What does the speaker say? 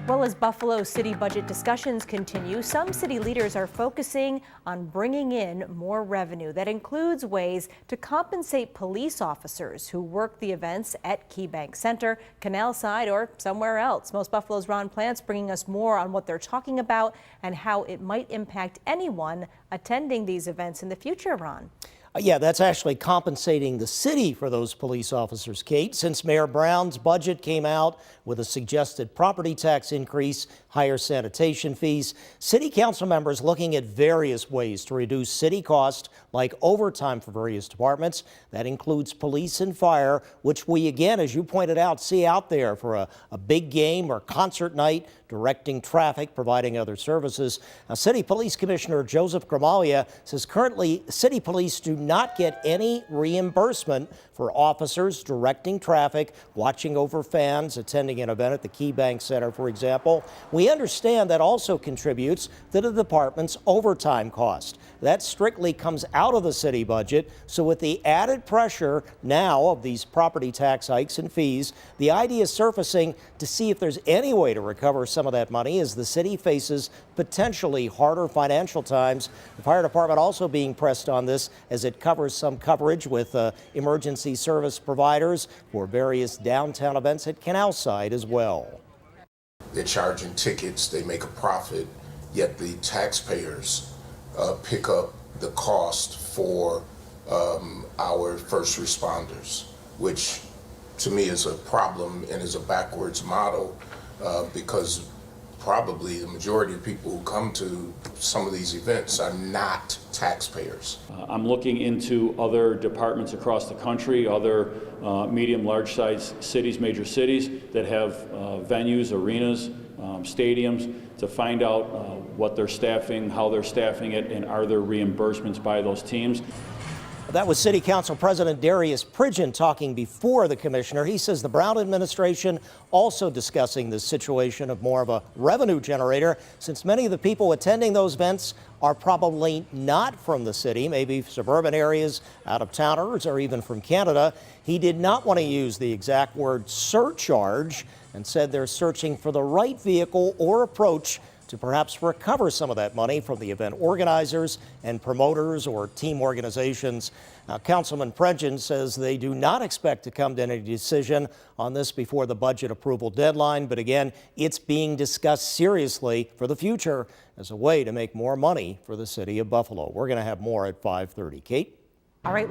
Well, as Buffalo city budget discussions continue, some city leaders are focusing on bringing in more revenue. That includes ways to compensate police officers who work the events at KeyBank Center, Canal Side, or somewhere else. Most Buffalo's Ron Plant's bringing us more on what they're talking about and how it might impact anyone attending these events in the future, Ron. Yeah, that's actually compensating the city for those police officers, Kate. Since Mayor Brown's budget came out with a suggested property tax increase, higher sanitation fees, city council members looking at various ways to reduce city costs like overtime for various departments. That includes police and fire, which we, again, as you pointed out, see out there for a big game or concert night, directing traffic, providing other services. Now, City Police Commissioner Joseph Gramalia says currently city police do not get any reimbursement for officers directing traffic, watching over fans, attending an event at the KeyBank Center, for example. We understand that also contributes to the department's overtime cost. That strictly comes out of the city budget. So with the added pressure now of these property tax hikes and fees, the idea is surfacing to see if there's any way to recover some of that money as the city faces potentially harder financial times. The fire department also being pressed on this as it covers some coverage with emergency service providers for various downtown events at Canal Side as well. They're charging tickets, they make a profit, yet the taxpayers pick up the cost for our first responders, which to me is a problem and is a backwards model because probably the majority of people who come to some of these events are not taxpayers. I'm looking into other departments across the country, other medium, large size cities, major cities that have venues, arenas, stadiums, to find out what they're staffing, how they're staffing it, and are there reimbursements by those teams. That was City Council President Darius Pridgeon talking before the commissioner. He says the Brown administration also discussing the situation of more of a revenue generator, since many of the people attending those events are probably not from the city, maybe suburban areas, out-of-towners, or even from Canada. He did not want to use the exact word surcharge and said they're searching for the right vehicle or approach to perhaps recover some of that money from the event organizers and promoters or team organizations. Now, Councilman Pridgeon says they do not expect to come to any decision on this before the budget approval deadline, but again, it's being discussed seriously for the future as a way to make more money for the city of Buffalo. We're going to have more at 5:30. Kate? All right.